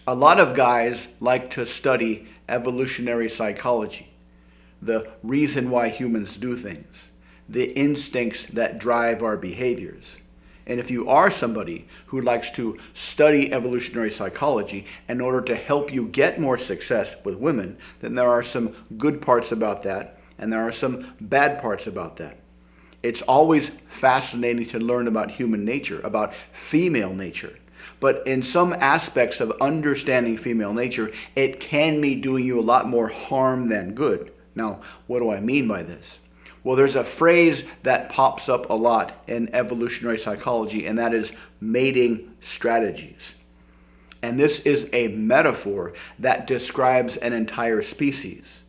A lot of guys like to study evolutionary psychology, the reason why humans do things, the instincts that drive our behaviors. And if you are somebody who likes to study evolutionary psychology in order to help you get more success with women, then there are some good parts about that, and there are some bad parts about that. It's always fascinating to learn about human nature, about female nature. But in some aspects of understanding female nature, it can be doing you a lot more harm than good. Now, what do I mean by this? Well, there's a phrase that pops up a lot in evolutionary psychology, and that is mating strategies. And this is a metaphor that describes an entire species.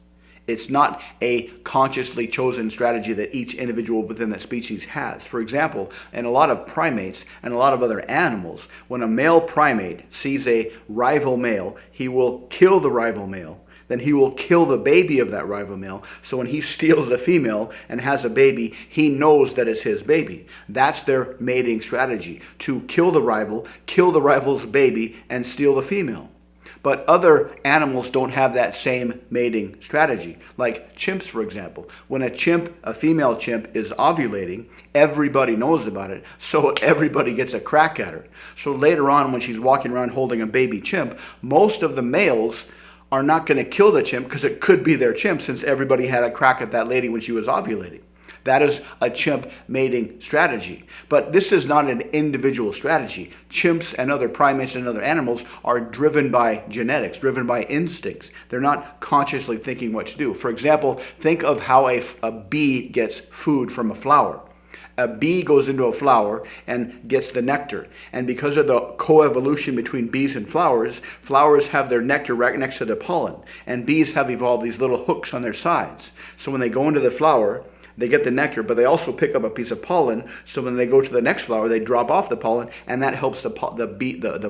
It's not a consciously chosen strategy that each individual within that species has. For example, in a lot of primates and a lot of other animals, when a male primate sees a rival male, he will kill the rival male. Then he will kill the baby of that rival male. So when he steals the female and has a baby, he knows that it's his baby. That's their mating strategy, to kill the rival's baby, and steal the female. But other animals don't have that same mating strategy. Like chimps, for example. When a female chimp is ovulating, everybody knows about it, so everybody gets a crack at her. So later on, when she's walking around holding a baby chimp, most of the males are not going to kill the chimp because it could be their chimp, since everybody had a crack at that lady when she was ovulating. That is a chimp mating strategy. But this is not an individual strategy. Chimps and other primates and other animals are driven by genetics, driven by instincts. They're not consciously thinking what to do. For example, think of how a bee gets food from a flower. A bee goes into a flower and gets the nectar. And because of the coevolution between bees and flowers, flowers have their nectar right next to the pollen. And bees have evolved these little hooks on their sides. So when they go into the flower, they get the nectar, but they also pick up a piece of pollen. So when they go to the next flower, they drop off the pollen, and that helps the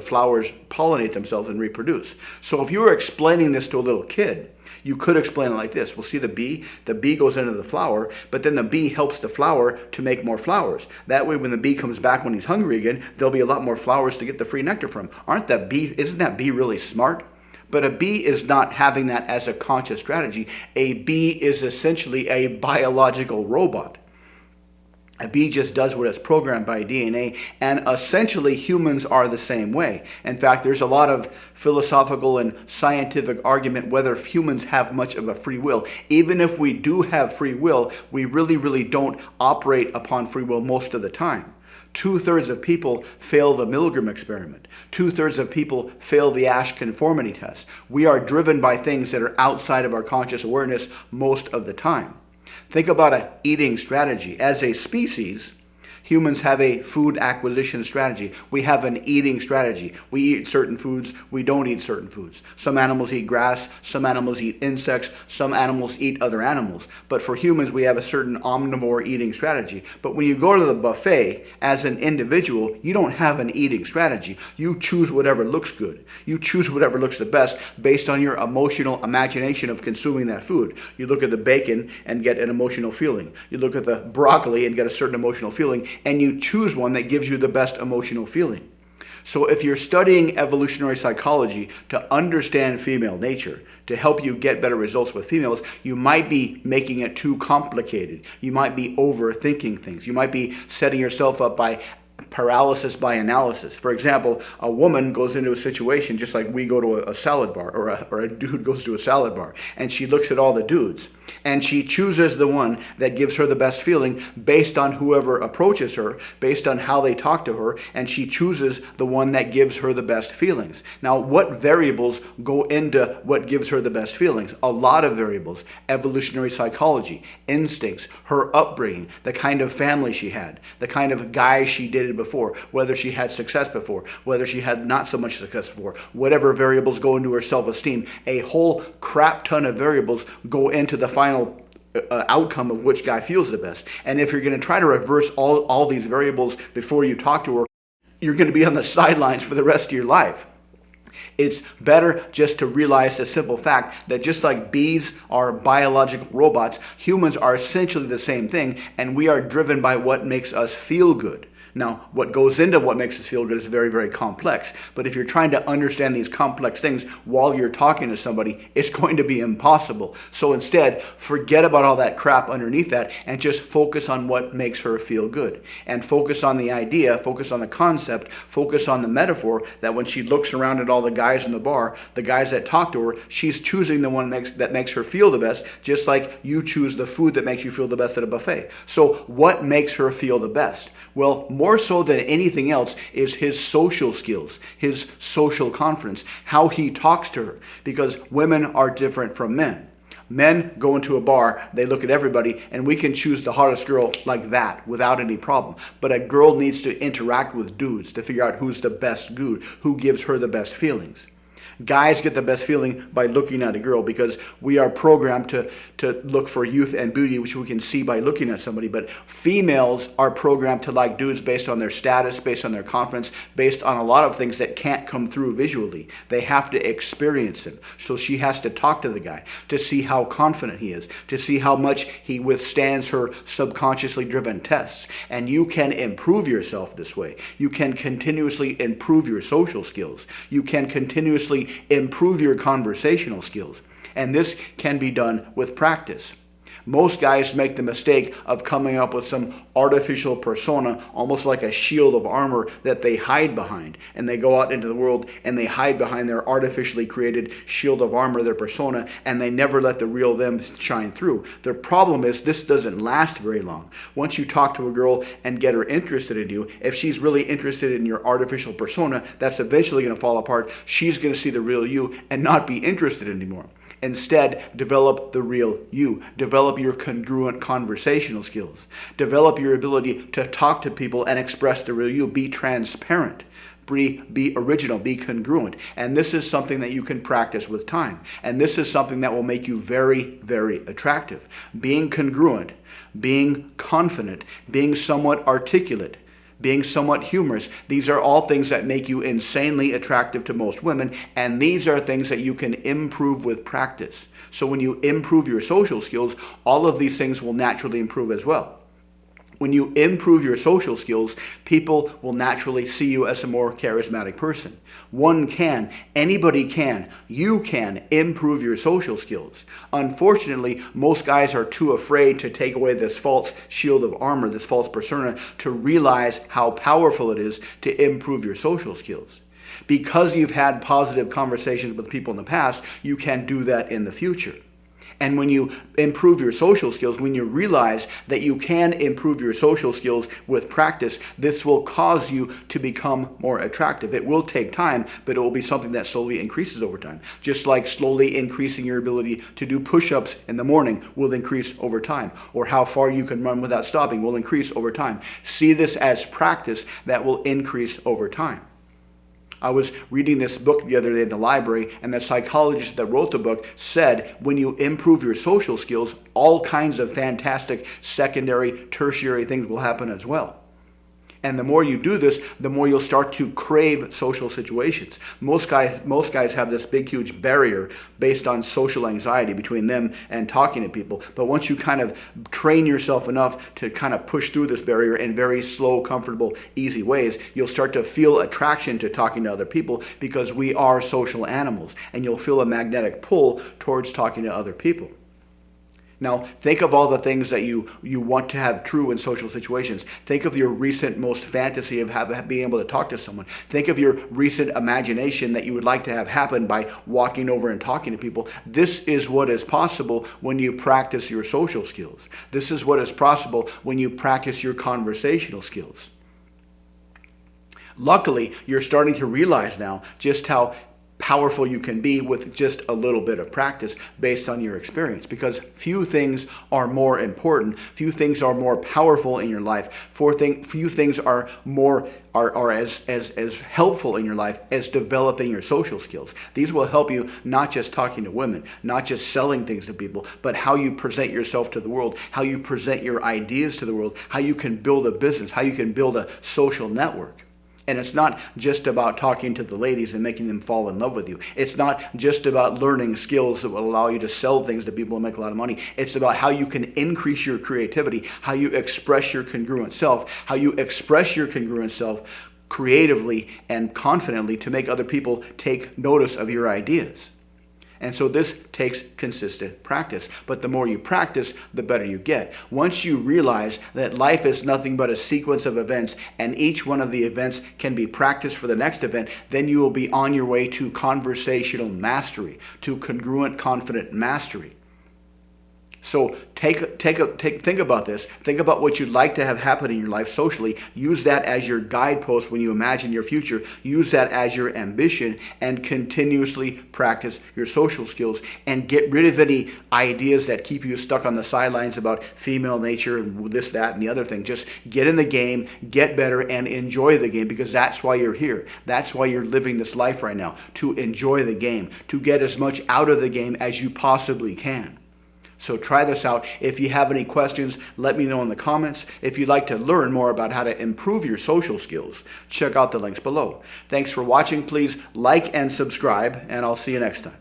flowers pollinate themselves and reproduce. So if you were explaining this to a little kid, you could explain it like this. Well, see the bee goes into the flower, but then the bee helps the flower to make more flowers. That way, when the bee comes back when he's hungry again, there'll be a lot more flowers to get the free nectar from. Isn't that bee really smart? But a bee is not having that as a conscious strategy. A bee is essentially a biological robot. A bee just does what it's programmed by DNA, and essentially humans are the same way. In fact, there's a lot of philosophical and scientific argument whether humans have much of a free will. Even if we do have free will, we really don't operate upon free will most of the time. 2/3 of people fail the Milgram experiment. 2/3 of people fail the Asch conformity test. We are driven by things that are outside of our conscious awareness most of the time. Think about an eating strategy. As a species, humans have a food acquisition strategy. We have an eating strategy. We eat certain foods, we don't eat certain foods. Some animals eat grass, some animals eat insects, some animals eat other animals. But for humans, we have a certain omnivore eating strategy. But when you go to the buffet, as an individual, you don't have an eating strategy. You choose whatever looks good. You choose whatever looks the best based on your emotional imagination of consuming that food. You look at the bacon and get an emotional feeling. You look at the broccoli and get a certain emotional feeling, and you choose one that gives you the best emotional feeling. So if you're studying evolutionary psychology to understand female nature, to help you get better results with females, you might be making it too complicated. You might be overthinking things. You might be setting yourself up by paralysis by analysis. For example, a woman goes into a situation just like we go to a salad bar, or a dude goes to a salad bar, and she looks at all the dudes, and she chooses the one that gives her the best feeling based on whoever approaches her, based on how they talk to her, and she chooses the one that gives her the best feelings. Now, what variables go into what gives her the best feelings? A lot of variables. Evolutionary psychology, instincts, her upbringing, the kind of family she had, the kind of guy she dated before, whether she had success before, whether she had not so much success before, whatever variables go into her self-esteem. A whole crap ton of variables go into the final outcome of which guy feels the best. And if you're going to try to reverse all these variables before you talk to her, you're going to be on the sidelines for the rest of your life. It's better just to realize the simple fact that just like bees are biological robots, humans are essentially the same thing, and we are driven by what makes us feel good, Now, what goes into what makes us feel good is very, very complex. But if you're trying to understand these complex things while you're talking to somebody, it's going to be impossible. So instead, forget about all that crap underneath that and just focus on what makes her feel good. And focus on the idea, focus on the concept, focus on the metaphor that when she looks around at all the guys in the bar, the guys that talk to her, she's choosing the one that makes her feel the best, just like you choose the food that makes you feel the best at a buffet. So what makes her feel the best? Well, more so than anything else is his social skills, his social confidence, how he talks to her, because women are different from men. Men go into a bar, they look at everybody, and we can choose the hottest girl like that without any problem. But a girl needs to interact with dudes to figure out who's the best dude, who gives her the best feelings. Guys get the best feeling by looking at a girl because we are programmed to look for youth and beauty, which we can see by looking at somebody. But females are programmed to like dudes based on their status, based on their confidence, based on a lot of things that can't come through visually. They have to experience him. So she has to talk to the guy to see how confident he is, to see how much he withstands her subconsciously driven tests. And you can improve yourself this way. You can continuously improve your social skills. You can continuously improve your conversational skills. And this can be done with practice. Most guys make the mistake of coming up with some artificial persona, almost like a shield of armor that they hide behind. And they go out into the world and they hide behind their artificially created shield of armor, their persona, and they never let the real them shine through. The problem is this doesn't last very long. Once you talk to a girl and get her interested in you, if she's really interested in your artificial persona, that's eventually going to fall apart. She's going to see the real you and not be interested anymore. Instead, develop the real you. Develop your congruent conversational skills. Develop your ability to talk to people and express the real you. Be transparent. Be original. Be congruent. And this is something that you can practice with time. And this is something that will make you very, very attractive. Being congruent, being confident, being somewhat articulate, being somewhat humorous. These are all things that make you insanely attractive to most women, and these are things that you can improve with practice. So when you improve your social skills, all of these things will naturally improve as well. When you improve your social skills, people will naturally see you as a more charismatic person. One can, anybody can, you can improve your social skills. Unfortunately, most guys are too afraid to take away this false shield of armor, this false persona, to realize how powerful it is to improve your social skills. Because you've had positive conversations with people in the past, you can do that in the future. And when you improve your social skills, when you realize that you can improve your social skills with practice, this will cause you to become more attractive. It will take time, but it will be something that slowly increases over time. Just like slowly increasing your ability to do push-ups in the morning will increase over time, or how far you can run without stopping will increase over time. See this as practice that will increase over time. I was reading this book the other day in the library, and the psychologist that wrote the book said when you improve your social skills, all kinds of fantastic secondary, tertiary things will happen as well. And the more you do this, the more you'll start to crave social situations. Most guys have this big, huge barrier based on social anxiety between them and talking to people. But once you kind of train yourself enough to kind of push through this barrier in very slow, comfortable, easy ways, you'll start to feel attraction to talking to other people because we are social animals. And you'll feel a magnetic pull towards talking to other people. Now, think of all the things that you want to have true in social situations. Think of your recent most fantasy of being able to talk to someone. Think of your recent imagination that you would like to have happen by walking over and talking to people. This is what is possible when you practice your social skills. This is what is possible when you practice your conversational skills. Luckily, you're starting to realize now just how powerful you can be with just a little bit of practice based on your experience, because few things are more important, few things are more powerful in your life, few things are as helpful in your life as developing your social skills. These will help you not just talking to women, not just selling things to people, but how you present yourself to the world, how you present your ideas to the world, how you can build a business, how you can build a social network. And it's not just about talking to the ladies and making them fall in love with you. It's not just about learning skills that will allow you to sell things to people and make a lot of money. It's about how you can increase your creativity, how you express your congruent self, how you express your congruent self creatively and confidently to make other people take notice of your ideas. And so this takes consistent practice. But the more you practice, the better you get. Once you realize that life is nothing but a sequence of events, and each one of the events can be practiced for the next event, then you will be on your way to conversational mastery, to congruent, confident mastery. So think about this. Think about what you'd like to have happen in your life socially. Use that as your guidepost when you imagine your future. Use that as your ambition, and continuously practice your social skills, and get rid of any ideas that keep you stuck on the sidelines about female nature and this, that, and the other thing. Just get in the game, get better, and enjoy the game, because that's why you're here. That's why you're living this life right now, to enjoy the game, to get as much out of the game as you possibly can. So try this out. If you have any questions, let me know in the comments. If you'd like to learn more about how to improve your social skills, check out the links below. Thanks for watching. Please like and subscribe, and I'll see you next time.